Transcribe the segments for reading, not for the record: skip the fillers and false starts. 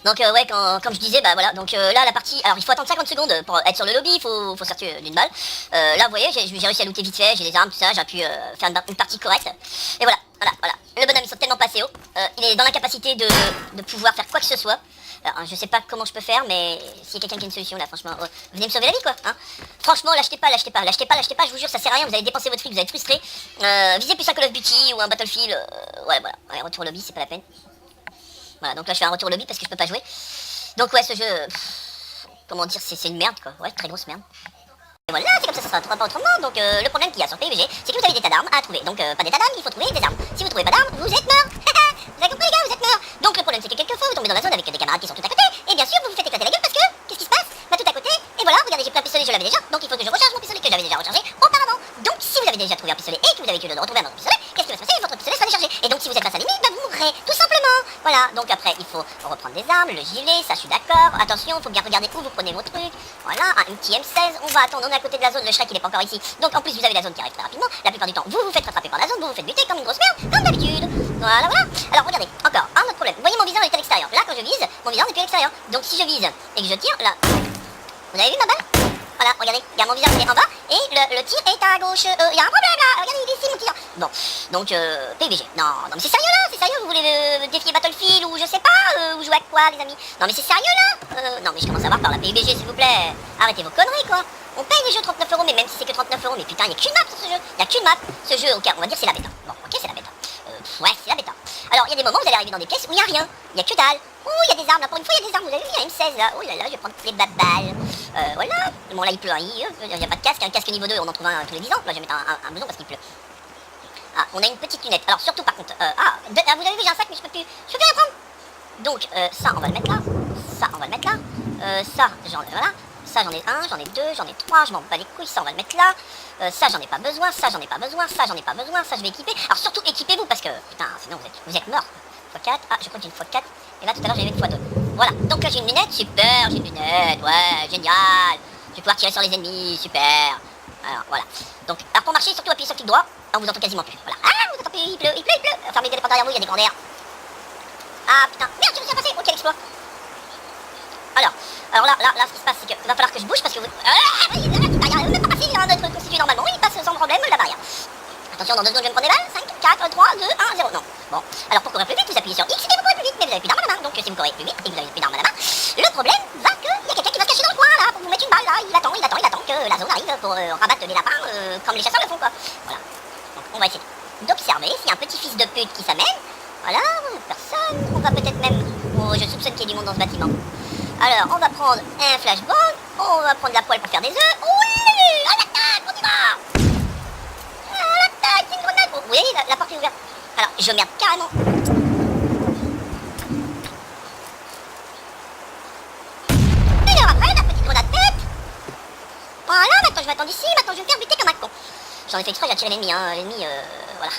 Donc ouais, comme je disais, bah voilà, donc là la partie, alors il faut attendre 50 secondes pour être sur le lobby, il faut sortir d'une balle. Là vous voyez, j'ai réussi à looter vite fait, j'ai des armes, tout ça, j'ai pu faire une partie correcte. Et voilà, le bonhomme il saute tellement passé haut, il est dans l'incapacité de pouvoir faire quoi que ce soit. Alors, je sais pas comment je peux faire, mais s'il y a quelqu'un qui a une solution là, franchement, venez me sauver la vie quoi, hein. Franchement, l'achetez pas, je vous jure, ça sert à rien, vous allez dépenser votre fric, vous allez être frustré. Visez plus un Call of Duty ou un Battlefield, ouais voilà, ouais, retour au lobby, c'est pas la peine. Voilà, donc là je fais un retour au lobby parce que je peux pas jouer. Donc ouais, ce jeu, comment dire, c'est une merde quoi, ouais, très grosse merde. Et voilà, c'est comme ça sera pas autrement. Donc le problème qu'il y a sur PUBG, c'est que vous avez des tas d'armes à trouver. Donc pas des tas d'armes, il faut trouver des armes. Si vous trouvez pas d'armes, vous êtes mort. Vous avez compris les gars, vous êtes mort. Donc le problème c'est que quelquefois vous tombez dans la zone avec des camarades qui sont tout à côté. Et bien sûr vous vous faites éclater la gueule parce que, qu'est-ce qui se passe? Bah tout à côté, et voilà, regardez j'ai pris un pistolet, je l'avais déjà. Donc il faut que je recharge mon pistolet que j'avais déjà rechargé auparavant. Donc si vous avez déjà trouvé un pistolet et que vous avez que de retrouver un autre pistolet, qu'est-ce qui va se passer? Votre pistolet sera déchargé. Et donc si vous êtes face à l'ennemi, bah vous mourrez, tout simplement. Voilà, donc après il faut reprendre des armes, le gilet, ça je suis d'accord. Attention, faut bien regarder où vous prenez vos trucs. Voilà, un petit M16, on va attendre, on est à côté de la zone, le Shrek il est pas encore ici. Donc en plus vous avez la zone qui arrive très rapidement. La plupart du temps vous vous faites rattraper par la zone, vous vous faites buter comme une grosse merde, comme d'habitude. Voilà. Alors regardez, encore un autre problème. Vous voyez mon viseur est à l'extérieur. Là quand je vise, mon viseur n'est plus à l'extérieur. Donc si je vise et que je tire, là, vous avez vu ma balle? Voilà, regardez, regarde mon viseur il est en bas et le tir est à gauche. Il y a un problème là, regardez il est ici mon tir. Bon, donc PUBG. Non mais c'est sérieux là, c'est sérieux, vous voulez défier Battlefield ou je sais pas, ou jouer à quoi les amis? Non mais c'est sérieux là. Non mais je commence à voir par la PUBG s'il vous plaît. Arrêtez vos conneries quoi. On paye les jeux 39€, mais même si c'est que 39€, mais putain, il n'y a qu'une map sur ce jeu. Il n'y a qu'une map. Ce jeu, ok, on va dire c'est la bêta. Bon, ok, c'est la bêta. Ouais, c'est la bêta. Alors, il y a des moments où vous allez arriver dans des pièces où il n'y a rien. Il n'y a que dalle. Ouh, il y a des armes là. Pour une fois, il y a des armes. Vous avez vu, il y a une M16 là. Oh là là, je vais prendre les babales. Voilà. Bon, là, il pleut. Il n'y a pas de casque. Un casque niveau 2, on en trouve un tous les 10 ans. Là, je vais mettre un blouson parce qu'il pleut. Ah, on a une petite lunette. Alors, surtout par contre. Vous avez vu, j'ai un sac, mais je peux plus rien prendre. Donc, ça, on va le mettre là. Ça, on va le mettre là. Ça, voilà. Ça j'en ai un, j'en ai deux, j'en ai trois, je m'en bats les couilles, ça on va le mettre là. Ça j'en ai pas besoin, ça j'en ai pas besoin, ça j'en ai pas besoin, ça je vais équiper. Alors surtout équipez-vous parce que putain sinon vous êtes morts. x4, je crois que j'ai une x4. Et là tout à l'heure j'avais une x2. Voilà, donc là j'ai une lunette, super, j'ai une lunette, ouais, génial. Je vais pouvoir tirer sur les ennemis, super. Alors voilà. Donc alors pour marcher surtout appuyez sur le clic droit, on vous entend quasiment plus. Voilà. Ah vous entendez plus, il pleut. Fermez les portes derrière vous, il y a des grands airs. Ah putain, merde, je me suis passé, ok l'exploit. Alors là, ce qui se passe, c'est qu'il va falloir que je bouge parce que vous... il ne même pas passer d'être constitué normalement, il passe sans problème la barrière. Attention, dans 2 secondes, je vais me prendre des balles. 5, 4, 3, 2, 1, 0. Non. Bon, alors pour courir plus vite, vous appuyez sur X et vous courez plus vite, mais vous avez plus d'armes à la main. Donc si vous courez plus vite et que vous avez plus d'armes à la main, le problème va qu'il y a quelqu'un qui va se cacher dans le coin là pour vous mettre une balle là. Il attend que la zone arrive pour rabattre les lapins comme les chasseurs le font quoi. Voilà. Donc on va essayer d'observer s'il y a un petit fils de pute qui s'amène. Voilà, personne. On va peut-être même... Oh, je soupçonne qu'il y ait du monde dans ce bâtiment. Alors, on va prendre un flashbang, on va prendre la poêle pour faire des œufs. Oui, à l'attaque, on y va. À l'attaque, c'est une grenade. Oh, vous voyez, la porte est ouverte. Alors, je merde carrément. Et alors après, la petite grenade tête. Voilà, maintenant je vais attendre ici, maintenant je vais me faire buter comme un con. J'en ai fait exprès, j'ai attiré l'ennemi, hein. L'ennemi, voilà.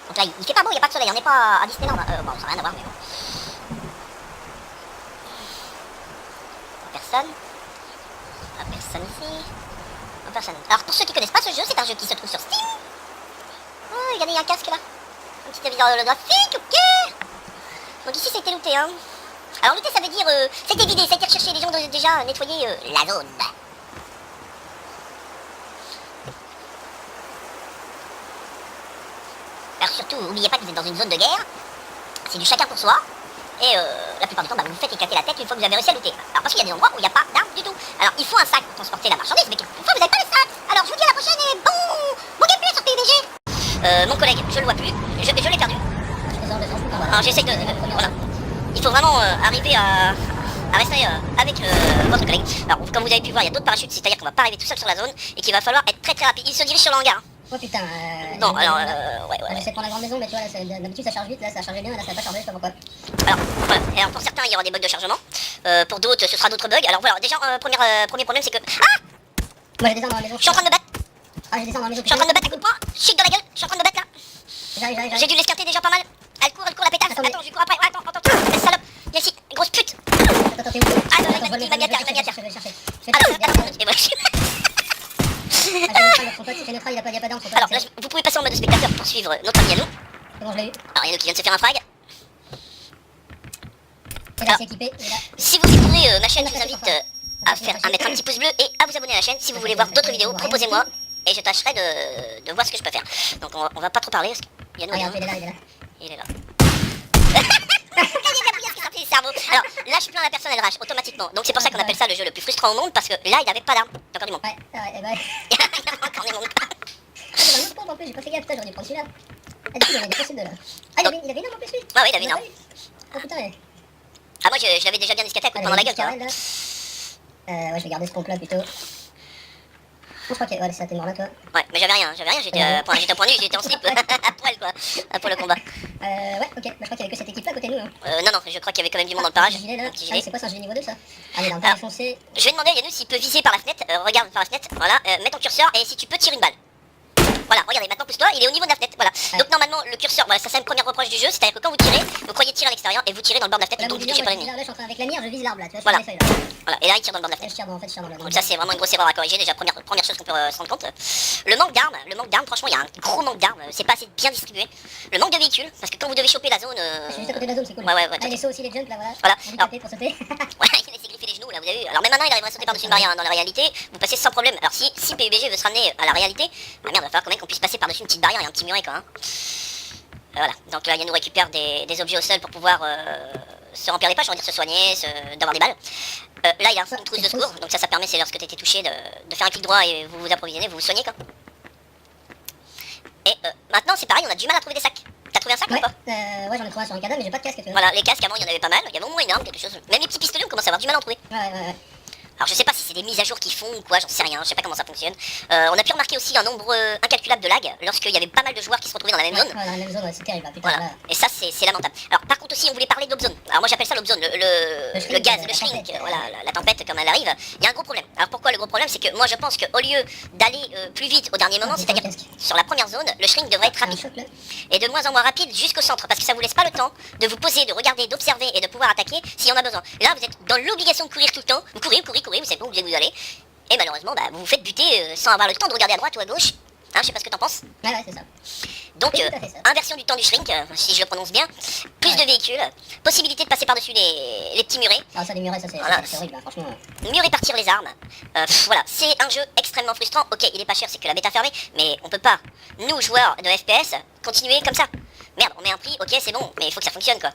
Donc là, il fait pas beau, il n'y a pas de soleil, on n'est pas à Disneyland. Bon, ça n'a rien à voir, mais bon. Personne ici. Personne. Alors pour ceux qui connaissent pas ce jeu, c'est un jeu qui se trouve sur Steam. Oh, regardez, il y a un casque là. Un petit aviseur holographique, ok. Donc ici c'était looté, hein. Alors looter ça veut dire c'était vidé, ça a été recherché, les gens ont déjà nettoyé la zone. Alors surtout, n'oubliez pas que vous êtes dans une zone de guerre. C'est du chacun pour soi. Et la plupart du temps, vous vous faites éclater la tête une fois que vous avez réussi à looter. Alors parce qu'il y a des endroits où il n'y a pas d'armes du tout. Alors il faut un sac pour transporter la marchandise, mais quelquefois vous n'avez pas les sacs. Alors je vous dis à la prochaine et bon gameplay sur PUBG. Mon collègue, je le vois plus. Je l'ai perdu. Alors j'essaye de... voilà. Il faut vraiment arriver à rester avec votre collègue. Alors comme vous avez pu voir, il y a d'autres parachutes, c'est-à-dire qu'on va pas arriver tout seul sur la zone et qu'il va falloir être très rapide. Il se dirige sur le hangar. Oh putain, non, alors, ouais. J'essaie de prendre la grande maison, mais tu vois, d'habitude ça charge vite, là ça chargeait bien, là ça n'a pas chargé, je sais pas pourquoi. Alors, voilà. Et alors, pour certains, il y aura des bugs de chargement. Pour d'autres, ce sera d'autres bugs. Alors voilà, déjà, premier problème, c'est que... Ah, moi j'ai des armes dans la maison. je suis en train de me battre. Ah, j'ai des armes dans la maison. Je suis en train de me battre à coup de poing. Chic dans la gueule. Je suis en train de me battre là. J'arrive. J'ai dû l'escarter déjà pas mal. Elle court la pétasse. Attends, je lui cours après. Ouais, attends, la salope. Viens ici, grosse pute. Attends, t'es où? Ah, non, il m'a mis à terre, Je vais chercher. Alors, et voilà. J'ai neutralisé, il n'y a pas d'armes. Alors, là, vous pouvez passer en mode spectateur pour suivre notre ami à nous. C'est bon, je l'ai eu. Alors, il y en a qui vient de se faire un frag. Et là, c'est équipé. Et là, Si vous découvrez ma chaîne, je vous invite à mettre un petit pouce bleu et à vous abonner à la chaîne. Si vous voulez voir d'autres vidéos, proposez-moi et je tâcherai de voir ce que je peux faire. Donc on va pas trop parler parce qu'il y a nous. regarde, il est là, il est là. Il est là. Le cerveau. Alors là, je plains la personne, elle rage automatiquement. Donc c'est pour ça qu'on appelle ça le jeu le plus frustrant au monde parce que là, il avait pas d'arme. Il y a encore du monde. Ouais, ouais, ouais. Il y a encore du monde. Ah, c'est un autre pompe en plus, j'ai pas fait gaffe, putain, j'aurais dû prendre celui-là. Ah, du coup, il y en a des possibles de là. Ah, il avait une arme en plus, lui. Ah oui, il avait une arme. Oh putain, ouais. Ah, moi je l'avais déjà bien escaté à coup pendant la gueule. Carrel, là. Ouais, je vais garder ce pompe là plutôt. Je crois que ouais, ça t'es mort là, toi. Ouais, mais j'avais rien, j'étais au point nu, j'étais en slip, à poil quoi, pour le combat. Ouais, ok, bah, je crois qu'il y avait que cette équipe là à côté de nous. Hein. Non, je crois qu'il y avait quand même du monde dans le parage. Gilet, là. Un petit Ah, gilet. c'est quoi, c'est un gilet niveau 2 ça? Ah, il est un peu Alors, défoncé. Je vais demander à Yannou s'il peut viser par la fenêtre, regarde par la fenêtre, voilà, mets ton curseur et si tu peux tirer une balle. Voilà, regardez, maintenant pousse-toi, il est au niveau de la fenêtre, voilà. Ouais. Donc normalement, le curseur, voilà, ça c'est une première reproche du jeu, c'est-à-dire que quand vous tirez, vous croyez tirer à l'extérieur et vous tirez dans le bord de la fenêtre, Là, donc mon vous touchez vision, pas moi, l'ennemi. là, je suis en train avec la mire, je vise l'arbre là, tu vois, Voilà. je suis sur les feuilles là. Voilà, et là il tire dans le bord de la Là, fenêtre. je tire dans, en fait, je tire dans le. Donc ça c'est vraiment une grosse erreur à corriger, déjà première chose qu'on peut se rendre compte. Le manque d'armes, franchement il y a un gros manque d'armes, c'est pas assez bien distribué. Le manque de véhicules, parce que quand vous devez choper la zone... Je suis juste à côté de la zone, c'est cool. Ouais, Ah, les sauts aussi, les jumps là, voilà. Voilà. Handicapé pour sauter. Ouais, il s'est griffé les genoux là, vous avez vu. Alors même maintenant il arriverait à sauter par-dessus une barrière, hein. Dans la réalité, vous passez sans problème. Alors si PUBG veut se ramener à la réalité, bah merde, il va falloir quand même qu'on puisse passer par-dessus une petite barrière et un petit muret quoi. Hein. Voilà, donc là il nous récupère des objets au sol pour pouvoir se remplir les poches, on va dire se soigner, d'avoir des balles. Là il y a une trousse de secours, donc ça permet, c'est lorsque tu été touché de faire un clic droit et vous vous approvisionnez, vous vous soignez quoi. Et maintenant c'est pareil, on a du mal à trouver des sacs. T'as trouvé un sac Ouais, ou pas? ouais, j'en ai trouvé un sur un cadavre, mais j'ai pas de casque, tu vois. Voilà, les casques avant il y en avait pas mal, il y avait au moins une arme, quelque chose. Même les petits pistolets on commence à avoir du mal à en trouver. Ouais. Alors je sais pas si c'est des mises à jour qui font ou quoi, j'en sais rien, je sais pas comment ça fonctionne. On a pu remarquer aussi un nombre incalculable de lag lorsqu'il y avait pas mal de joueurs qui se retrouvaient dans la même zone. Ouais, dans la même zone, ouais, c'est terrible, putain. Voilà, Là. et ça c'est lamentable. Alors par contre aussi on voulait parler de l'obzone. Alors moi j'appelle ça l'obzone, le gaz, le shrink, voilà, la tempête comme elle arrive. Il y a un gros problème. Alors pourquoi le gros problème? C'est que moi je pense qu'au lieu d'aller plus vite au dernier moment, c'est-à-dire sur la première zone, le shrink devrait être Un rapide. choc là. Et de moins en moins rapide jusqu'au centre, parce que ça vous laisse pas le temps de vous poser, de regarder, d'observer et de pouvoir attaquer s'il y en a besoin. Là vous êtes dans l'obligation de courir tout le temps, vous courez, vous savez pas où vous allez, et malheureusement bah, vous vous faites buter sans avoir le temps de regarder à droite ou à gauche. Hein, je sais pas ce que t'en penses. Ouais, c'est ça. Donc C'est tout à fait ça. inversion du temps du shrink, si je le prononce bien, plus de véhicules, possibilité de passer par-dessus les petits murets, Ah, ça, les murets, ça, c'est Voilà. c'est horrible, hein, franchement. mieux répartir les armes. Voilà, c'est un jeu extrêmement frustrant. Ok, il est pas cher, c'est que la bêta fermée, mais on peut pas, nous joueurs de FPS, continuer comme ça. Merde, on met un prix, ok, c'est bon, mais il faut que ça fonctionne quoi.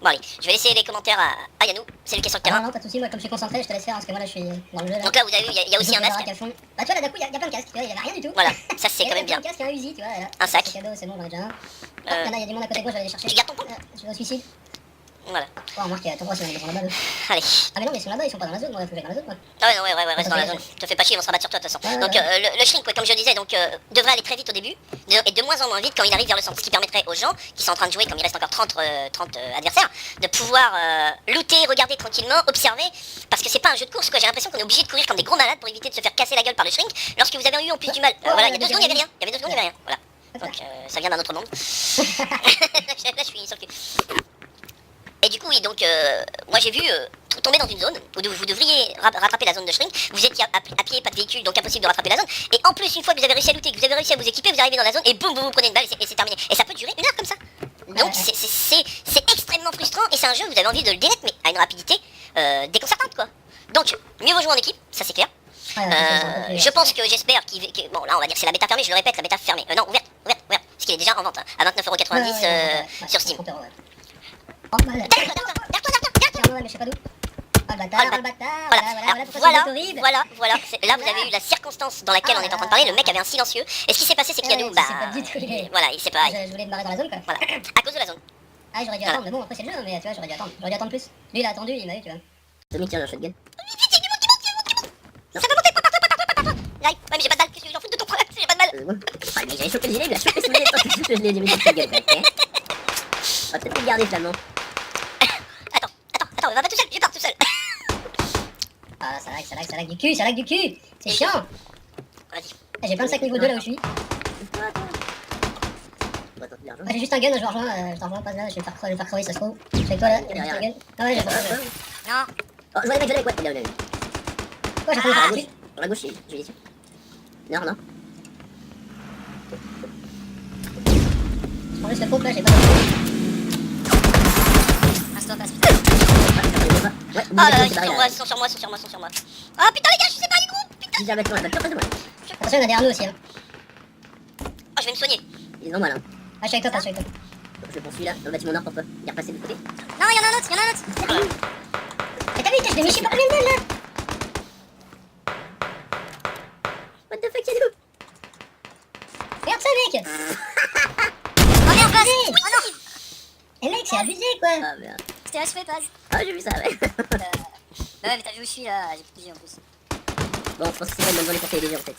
Bon allez, je vais laisser les commentaires à Yannou, c'est lui qui est sur le Ah, terrain. non, pas de soucis, moi, comme je suis concentré, je te laisse faire, parce que moi, là, je suis dans le jeu. Là. Donc là vous avez vu, il y a aussi un masque. Bah, tu vois, là, d'un coup, il y a plein de casques, tu vois, il y avait rien du tout. Voilà, ça c'est quand même bien. Un casque et un Uzi, tu vois. Là. Un sac. Cadeau, c'est bon, j'en ai déjà un. Ah, il y en a, il y a du monde à côté de moi, je vais aller les chercher. Tu gardes ton pompe? Je vais au suicide. Voilà, Oh, remarque, ton droit, ils sont là-bas. eux. allez. Ah, mais non, mais ils sont là-bas, ils sont pas dans la zone, moi, faut que j'aille dans la zone, moi. Ah ouais, reste dans la zone. Te fais pas chier, ils vont se rabattre sur toi de toute façon. Ouais, Donc ouais. le shrink, ouais, comme je le disais, donc devrait aller très vite au début et de moins en moins vite quand il arrive vers le centre, ce qui permettrait aux gens qui sont en train de jouer, comme il reste encore 30 adversaires, de pouvoir looter, regarder tranquillement, observer, parce que c'est pas un jeu de course quoi. J'ai l'impression qu'on est obligé de courir comme des gros malades pour éviter de se faire casser la gueule par le shrink. Lorsque vous avez eu en plus du mal, voilà, il y a 2 secondes il y avait rien, voilà. Donc ça vient d'un autre monde. Là je suis sur le cul. Et du coup, oui, donc, moi j'ai vu tomber dans une zone où vous devriez rattraper la zone de shrink. Vous étiez à pied, pas de véhicule, donc impossible de rattraper la zone. Et en plus, une fois que vous avez réussi à looter, que vous avez réussi à vous équiper, vous arrivez dans la zone et boum, vous prenez une balle et c'est terminé. Et ça peut durer 1 heure comme ça. Donc c'est extrêmement frustrant et c'est un jeu où vous avez envie de le délettre, mais à une rapidité déconcertante quoi. Donc, mieux vaut jouer en équipe, ça c'est clair. Je pense que j'espère bon là on va dire que c'est la bêta fermée, je le répète, la bêta fermée. Non, ouverte, parce qu'il est déjà en vente hein, à 29,90€ sur Steam. Oh, mal. Derrière toi. Ouais, mais je sais pas d'où. Oh, le bâtard, Oh, le bâtard. Voilà, Pourquoi alors, c'est horrible. voilà, là vous avez eu la circonstance dans laquelle on est en train de parler, le mec avait un silencieux, et ce qui s'est passé c'est qu'il y a Ouais, nous, il s'est pas dit que- voilà, il s'est pas, Je voulais me barrer dans la zone, quoi. voilà, à cause de la zone. Ah, j'aurais dû attendre, mais bon, après c'est le jeu, mais tu vois, j'aurais dû attendre. J'aurais dû attendre plus. Lui, il a attendu, il m'a eu, tu vois. Tommy tire un shotgun. Ça va monter, pas. Ouais, mais j'ai pas de balle, qu'est-ce que j'en fous de ton problème, j'ai pas de balle. Bon. Ah, mais j'avais chopé le gilet, il a chopé son gilet, tant que je l'ai mis dans sa gueule, ok. On va peut-être le garder finalement. Attends, va pas tout seul, je pars tout seul. Ah, ça lag du cul, ça lag du cul. C'est chiant. Vas-y. Eh, j'ai plein de sacs niveau 2 là où je suis. On va tenter de l'argent. J'ai juste un gun, je t'en rejoins pas là, je vais me faire crever, ça se trouve. Je suis avec toi là, il y a juste un gun. Ah ouais, j'ai pas. Non. Oh, je vois les mecs, ouais, il a eu. Quoi, j'ai Sur la pas gauche, sur la gauche, j'ai dit. Non. Je prends juste le pompe là, j'ai pas de. Ah là là, c'est ils pareil, sont là. sur moi, ils sont sur moi, ils sont sur moi. Ah putain les gars, je suis séparé du groupe. Putain. Si jamais tu la voiture face de moi. Attention, il y en a derrière nous aussi. Hein. Oh, je vais me soigner. Ils sont mal, hein. Ah, je suis avec toi, pas, je suis avec toi. Je poursuis là, dans le bâtiment nord pour toi. Il est repassé de l'autre côté. Non, il y en a un autre, il y en a un autre. Mais t'as vu, je l'ai mis je sais pas combien de balles là. What the fuck, c'est nous? Regarde ça, mec. Oh merde, vas-y. Oh non. Eh mec, c'est abusé quoi. Ah merde. C'était achevé, Paz. Ah, j'ai vu ça, ouais. Bah ouais, mais t'as vu où je suis là, j'ai plus de vie en plus. Bon, je pense que c'est pas une bonne journée pour TLG en fait.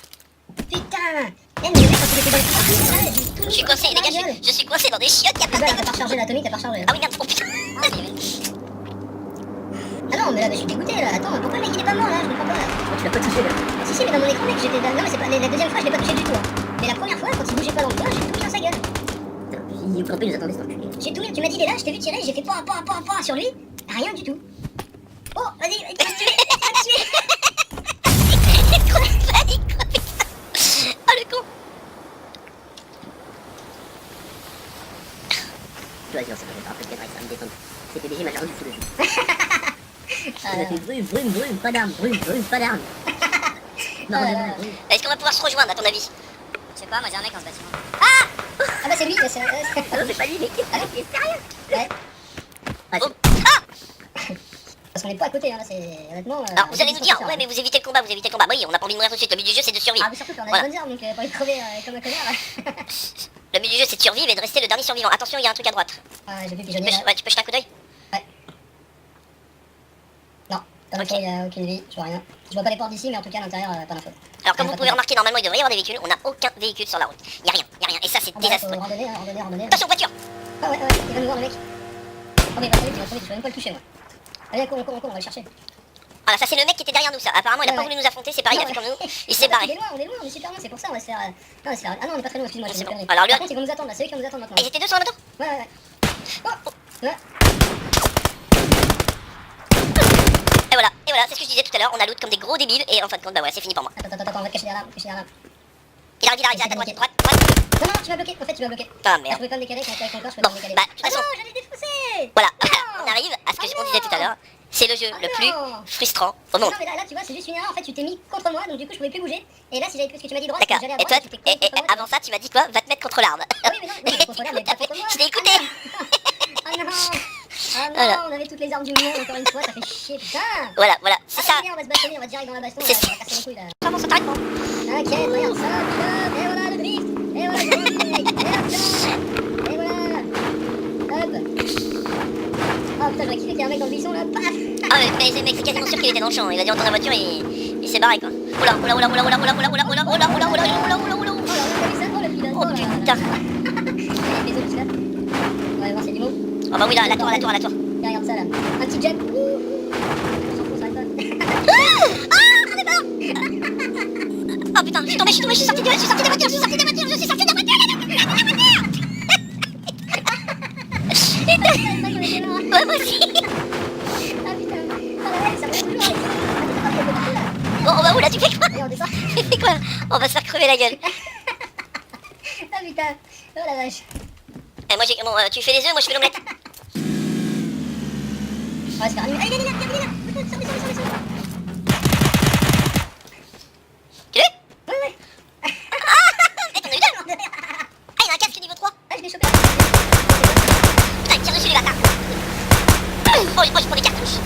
Putain. Eh, mais le mec, quand il était dans les Je suis coincé, les gars, je suis coincé dans des chiottes, y'a Ah pas bah, de t'as pas rechargé la Tommy, t'as pas rechargé. Ah oui, merde, oh putain. Ah non, mais là, je suis dégoûté là. Attends, pourquoi le mec il est pas mort là? Je comprends pas. Oh, tu l'as pas touché là. Si, si, mais dans mon écran, mec, j'étais. Non, mais c'est pas. La deuxième fois, je l'ai pas touché du tout. Hein. Mais la première fois, quand il bougeait pas dans le coin, j'ai tout mis dans sa gueule. Putain, il est campé, il nous attendait, cet enculé. J'ai tout mis. Tu m'as dit, il est là, je t'ai vu tirer, j'ai fait point sur lui. Rien du tout. Oh, vas-y, tu vas tuer. Trop de panique, quoi, putain. Oh le con. Vas-y, on s'est pas fait après peut-être, ça va me détendre. C'était BG, m'a rendu fou le jeu. Ça a fait brume, pas d'armes, pas d'armes. Non, non, brume. Est-ce qu'on va pouvoir se rejoindre à ton avis? Je sais pas, moi j'ai un mec dans ce bâtiment. Ah bah, c'est lui, c'est. Ah non, c'est pas lui, mais qu'est-ce que c'est sérieux? Ouais. Ah, Oh. Ah. Parce qu'on est pas à côté, hein, là, c'est. Honnêtement. Alors vous allez nous dire, ouais mais vous évitez le combat, vous évitez le combat. Oui, on a pas envie de mourir tout de suite, le but du jeu c'est de survivre. Ah, mais surtout qu'on a Voilà. des bonnes armes, donc pas envie de crever comme un connard. Le but du jeu c'est de survivre et de rester le dernier survivant. Attention, il y a un truc à droite. Ah, j'ai vu Tu pigeonner peux, là. ouais, tu peux jeter un coup d'œil? Non, dans le Ok. fond, il y a aucune vie, je vois rien. Je vois pas les portes d'ici, mais en tout cas, à l'intérieur, pas d'info. Alors comme Ouais, vous pas pouvez de- remarquer, normalement il devrait y avoir des véhicules. On n'a aucun véhicule sur la route. Il y a rien. Et ça c'est Ah bah, faut désastreux. randonner. Attention, voiture. Ah ouais, il va nous voir le mec. Oh mais il va trop vite, je vais même pas le toucher moi. Allez, cours, on va le chercher. Voilà, ça c'est le mec qui était derrière nous, ça. Apparemment il a Ouais, pas ouais. voulu nous affronter, c'est pareil, il a fait comme nous. Il s'est Ah, barré. On est loin, on est super loin, c'est pour ça, on va se faire. Non, c'est Ah non, on est pas très loin, excuse-moi, Ah, je c'est suis bon. connerie. Alors, lui- Par contre, ils vont nous attendre là, c'est eux qui vont nous attendre maintenant. Et ils étaient deux sur la moto? Ouais. Oh, ouais. Et voilà, c'est ce que je disais tout à l'heure, on a loot comme des gros débiles et en fin de compte, bah voilà, c'est fini pour moi. Attends, on va te cacher derrière l'arbre, Il arrive, à droite. Non, tu m'as bloqué, en fait, tu m'as bloqué. Ah Je merde. pouvais pas me décaler, quand j'étais avec mon corps, je Bon, pouvais pas me décaler. bah, de toute Ah façon- non, j'allais défoncer. Voilà, Non. on arrive à ce que Ah on disait tout à l'heure. C'est le jeu Ah le plus non. frustrant au Non, monde. mais là, tu vois, c'est juste une erreur, en fait, tu t'es mis contre moi, donc du coup, je pouvais plus bouger. Et là, si j'avais plus ce que tu m'as dit droite, D'accord. j'allais à Et toi, droite, tu t'es et contre moi. avant ça, tu m'as dit quoi? Va te mettre contre l'arbre. Ah oui, mais non, mais contre l'arbre, mais pas contre moi. Je t'ai écouté. Ah non. Ah non, Voilà. on avait toutes les armes du monde, encore une fois, ça fait chier, putain. Voilà, c'est Ah, ça. viens, on va se bastonner, on va direct dans la baston, C'est là, on va casser les couilles, là. Vraiment, ça t'arrête pas. T'inquiète, regarde ça, putain, et voilà le drift, et voilà le drift, et voilà. Hop. Oh putain, j'aurais kiffé qu'il y ait un mec dans le buisson, là, paf. Ah ouais, mais c'est quasiment sûr qu'il était dans le champ. Il a dû entendre la voiture et il s'est barré quoi. Oula. Oh là, on a vu ça, oh le pilote, Oh là. putain. Il y a des autres, là. On va aller voir, c'est du mot. Oh bah oui, là, la tour. Tiens, regarde ça, là. Un petit jet. On s'en fout, ça arrête Oh putain, je suis tombé, je suis sorti de la voiture. pas. Ouais, moi aussi. Ah putain. Ah la ouais, ça va toujours. Attends, là. Bon, on va où là? Tu fais quoi? Allez, on descend. Tu fais quoi? On va se faire crever la gueule. Ah putain. Oh la vache. Eh, moi, bon, tu fais les œufs, moi je fais l'omelette. On va se faire allumer. Allez, viens là. Sortez. Tu l'as vu? Ouais. Eh, t'en as eu deux? Ah, il a un casque niveau 3. Ah, je l'ai chopé. Putain, il tire dessus les bâtards. Oh, je prends des cartouches.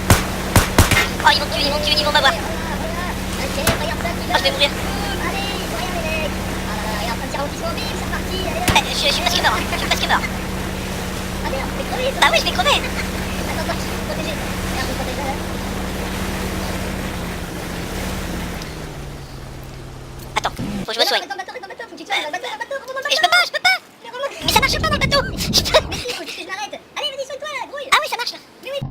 Oh, ils vont tuer, ils vont m'avoir. Voilà. Ok, regarde ça. Oh, je vais mourir. Allez, rien les mecs. Ah là là, regarde, un tir anti mobile, c'est reparti. Allez, Eh, je suis presque mort. ah merde, t'es crevé. Bah oui, je vais crever. Attends, je suis protégé. Regarde, je suis protégé là. Attends, faut que je me soigne. Reste dans le bateau, faut que tu te soignes. Dans le bateau, remonte dans le Mais je bateau. peux pas. Mais remonte. Mais ça marche pas dans le bateau. Je peux- Mais si, faut juste que je m'arrête. Allez, vas-y, soigne-toi là, grouille. Ah oui, ça marche là. Mais oui.